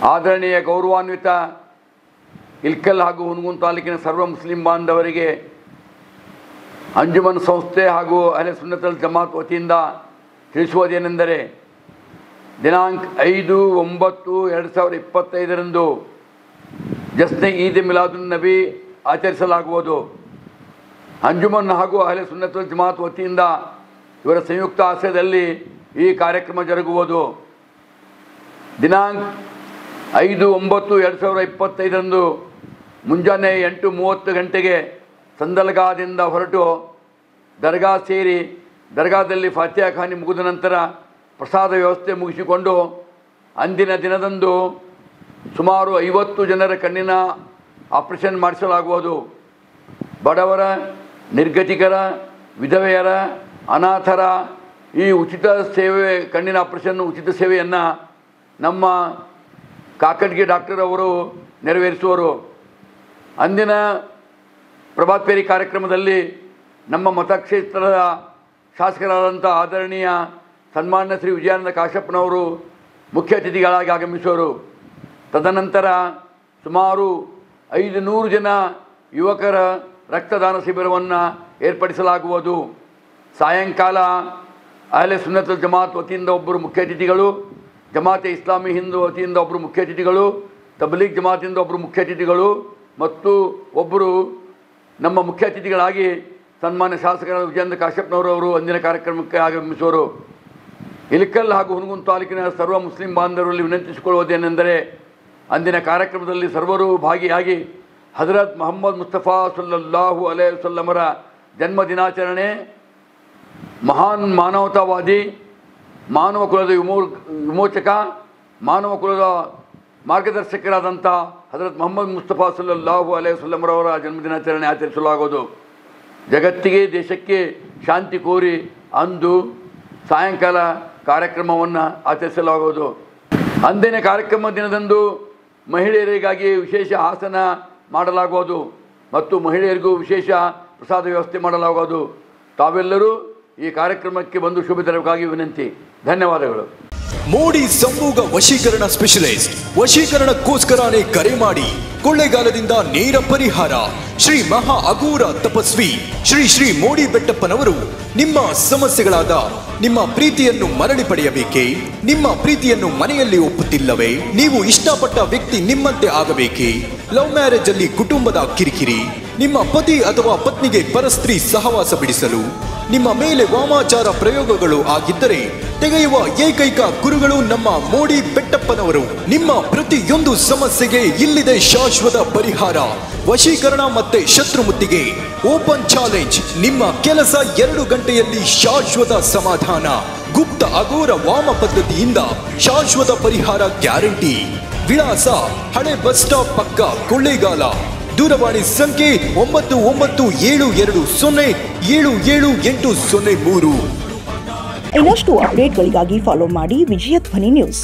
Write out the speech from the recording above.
ಆದರಣೀಯ ಗೌರವಾನ್ವಿತ ಇಲ್ಕಲ್ ಹಾಗೂ ಹುನಗುಂದ ತಾಲೂಕಿನ ಸರ್ವ ಮುಸ್ಲಿಂ ಬಾಂಧವರಿಗೆ ಅಂಜುಮನ್ ಸಂಸ್ಥೆ ಹಾಗೂ ಅಹ್ಲೆ ಸುನ್ನತಲ್ ಜಮಾತ್ ವತಿಯಿಂದ ತಿಳಿಸುವುದೇನೆಂದರೆ ದಿನಾಂಕ 5/9/2025 ಜಶ್ನೆ ಈದ್ ಮಿಲಾದುನ್ ನಬಿ ಆಚರಿಸಲಾಗುವುದು. ಅಂಜುಮನ್ ಹಾಗೂ ಅಹ್ಲೆ ಸುನ್ನತಲ್ ಜಮಾತ್ ವತಿಯಿಂದ ಇವರ ಸಂಯುಕ್ತ ಆಶ್ರಯದಲ್ಲಿ ಈ ಕಾರ್ಯಕ್ರಮ ಜರುಗುವುದು. ದಿನಾಂಕ 5/9/2025 ಮುಂಜಾನೆ 8:30 ಗಂಟೆಗೆ ಸಂದಲ್ಗಾದಿಂದ ಹೊರಟು ದರ್ಗಾ ಸೇರಿ ದರ್ಗಾದಲ್ಲಿ ಫಾತಿಹಾ ಖಾನಿ ಮುಗಿದ ನಂತರ ಪ್ರಸಾದ ವ್ಯವಸ್ಥೆ ಮುಗಿಸಿಕೊಂಡು ಅಂದಿನ ದಿನದಂದು ಸುಮಾರು 50 ಜನರ ಕಣ್ಣಿನ ಆಪರೇಷನ್ ಮಾಡಿಸಲಾಗುವುದು. ಬಡವರ, ನಿರ್ಗತಿಕರ, ವಿಧವೆಯರ, ಅನಾಥರ ಈ ಉಚಿತ ಸೇವೆ ಕಣ್ಣಿನ ಆಪರೇಷನ್ ಉಚಿತ ಸೇವೆಯನ್ನು ನಮ್ಮ ಕಾಕಡ್ಗಿ ಡಾಕ್ಟರ್ ಅವರು ನೆರವೇರಿಸುವರು. ಅಂದಿನ ಪ್ರಭಾತ್ ಫೇರಿ ಕಾರ್ಯಕ್ರಮದಲ್ಲಿ ನಮ್ಮ ಮತಕ್ಷೇತ್ರದ ಶಾಸಕರಾದಂಥ ಆದರಣೀಯ ಸನ್ಮಾನ್ಯ ಶ್ರೀ ವಿಜಯಾನಂದ ಕಾಶಪ್ಪನವರು ಮುಖ್ಯ ಅತಿಥಿಗಳಾಗಿ ಆಗಮಿಸುವರು. ತದನಂತರ ಸುಮಾರು 500 ಜನ ಯುವಕರ ರಕ್ತದಾನ ಶಿಬಿರವನ್ನು ಏರ್ಪಡಿಸಲಾಗುವುದು. ಸಾಯಂಕಾಲ ಅಹ್ಲೆ ಸುನ್ನತಲ್ ಜಮಾತ್ ವತಿಯಿಂದ ಒಬ್ಬರು ಮುಖ್ಯ ಅತಿಥಿಗಳು, ಜಮಾತೆ ಇಸ್ಲಾಮಿ ಹಿಂದ್ ವತಿಯಿಂದ ಒಬ್ಬರು ಮುಖ್ಯ ಅತಿಥಿಗಳು, ತಬ್ಲೀಗ್ ಜಮಾತಿಂದ ಒಬ್ಬರು ಮುಖ್ಯ ಅತಿಥಿಗಳು ಮತ್ತು ಒಬ್ಬರು ನಮ್ಮ ಮುಖ್ಯ ಅತಿಥಿಗಳಾಗಿ ಸನ್ಮಾನ್ಯ ಶಾಸಕರಾದ ವಿಜಯಾನಂದ ಕಾಶಪ್ಪನವರವರು ಅಂದಿನ ಕಾರ್ಯಕ್ರಮಕ್ಕೆ ಆಗಮಿಸುವರು. ಇಲ್ಕಲ್ ಹಾಗೂ ಹುನಗುಂದ ತಾಲೂಕಿನ ಸರ್ವ ಮುಸ್ಲಿಂ ಬಾಂಧವರಲ್ಲಿ ವಿನಂತಿಸಿಕೊಳ್ಳುವುದೇನೆಂದರೆ ಅಂದಿನ ಕಾರ್ಯಕ್ರಮದಲ್ಲಿ ಸರ್ವರು ಭಾಗಿಯಾಗಿ ಹಜರತ್ ಮೊಹಮ್ಮದ್ ಮುಸ್ತಫಾ ಸಲ್ಲಲ್ಲಾಹು ಅಲೈಹಿ ವಸಲ್ಲಮರ ಜನ್ಮ ದಿನಾಚರಣೆ, ಮಹಾನ್ ಮಾನವತಾವಾದಿ, ಮಾನವ ಕುಲದ ವಿಮೋಚಕ, ಮಾನವ ಕುಲದ ಮಾರ್ಗದರ್ಶಕರಾದಂಥ ಹಜರತ್ ಮೊಹಮ್ಮದ್ ಮುಸ್ತಫಾ ಸಲ್ಲಲ್ಲಾಹು ಅಲೈಹಿ ವಸಲ್ಲಮರವರ ಜನ್ಮದಿನಾಚರಣೆ ಆಚರಿಸಲಾಗುವುದು. ಜಗತ್ತಿಗೆ, ದೇಶಕ್ಕೆ ಶಾಂತಿ ಕೋರಿ ಅಂದು ಸಾಯಂಕಾಲ ಕಾರ್ಯಕ್ರಮವನ್ನು ಆಚರಿಸಲಾಗುವುದು. ಅಂದಿನ ಕಾರ್ಯಕ್ರಮ ದಿನದಂದು ಮಹಿಳೆಯರಿಗಾಗಿ ವಿಶೇಷ ಆಸನ ಮಾಡಲಾಗುವುದು ಮತ್ತು ಮಹಿಳೆಯರಿಗೂ ವಿಶೇಷ ಪ್ರಸಾದ ವ್ಯವಸ್ಥೆ ಮಾಡಲಾಗುವುದು. ತಾವೆಲ್ಲರೂ ಈ ಕಾರ್ಯಕ್ರಮಕ್ಕೆ ಬಂದು ಶುಭ ತರಬೇಕಾಗಿ ವಿನಂತಿ. ಧನ್ಯವಾದಗಳು. ಮೋಡಿ ಸಂಭೋಗ ವಶೀಕರಣ ಸ್ಪೆಷಲಿಸ್ಟ್. ವಶೀಕರಣಕ್ಕೋಸ್ಕರನೇ ಕರೆ ಮಾಡಿ. ಕೊಳ್ಳೇಗಾಲದಿಂದ ನೇರ ಪರಿಹಾರ. ಶ್ರೀ ಮಹಾ ಅಘೋರ ತಪಸ್ವಿ ಶ್ರೀ ಶ್ರೀ ಮೋಡಿ ಬೆಟ್ಟಪ್ಪನವರು ನಿಮ್ಮ ಸಮಸ್ಯೆಗಳಾದ ನಿಮ್ಮ ಪ್ರೀತಿಯನ್ನು ಮರಳಿ ಪಡೆಯಬೇಕೇ? ನಿಮ್ಮ ಪ್ರೀತಿಯನ್ನು ಮನೆಯಲ್ಲಿ ಒಪ್ಪುತ್ತಿಲ್ಲವೇ? ನೀವು ಇಷ್ಟಪಟ್ಟ ವ್ಯಕ್ತಿ ನಿಮ್ಮಂತೆ ಆಗಬೇಕೇ? ಲವ್ ಮ್ಯಾರೇಜ್ ಅಲ್ಲಿ ಕುಟುಂಬದ ಕಿರಿಕಿರಿ, ನಿಮ್ಮ ಪತಿ ಅಥವಾ ಪತ್ನಿಗೆ ಪರಸ್ತ್ರೀ ಸಹವಾಸ ಬಿಡಿಸಲು, ನಿಮ್ಮ ಮೇಲೆ ವಾಮಾಚಾರ ಪ್ರಯೋಗಗಳು ಆಗಿದ್ದರೆ ತೆಗೆಯುವ ಏಕೈಕ ಗುರುಗಳು ನಮ್ಮ ಮೋಡಿ ಬೆಟ್ಟಪ್ಪನವರು. ನಿಮ್ಮ ಪ್ರತಿಯೊಂದು ಸಮಸ್ಯೆಗೆ ಇಲ್ಲಿದೆ ಶಾಶ್ವತ ಪರಿಹಾರ. ವಶೀಕರಣ ಮತ್ತೆ ಶತ್ರುಮುತ್ತಿಗೆ ಓಪನ್ ಚಾಲೆಂಜ್. ನಿಮ್ಮ ಕೆಲಸ 2 ಗಂಟೆಯಲ್ಲಿ ಶಾಶ್ವತ ಸಮಾಧಾನ. ಗುಪ್ತ ಅಘೋರ ವಾಮ ಪದ್ಧತಿಯಿಂದ ಶಾಶ್ವತ ಪರಿಹಾರ ಗ್ಯಾರಂಟಿ. ವಿಳಾಸ ಹಳೆ ಬಸ್ ಸ್ಟಾಪ್ ಪಕ್ಕ, ಕೊಳ್ಳೇಗಾಲ. ದೂರವಾಣಿ ಸಂಖ್ಯೆ 997220770803. ಇನ್ನಷ್ಟು ಅಪ್ಡೇಟ್ಗಳಿಗಾಗಿ ಫಾಲೋ ಮಾಡಿ ವಿಜಯ ಧ್ವನಿ ನ್ಯೂಸ್.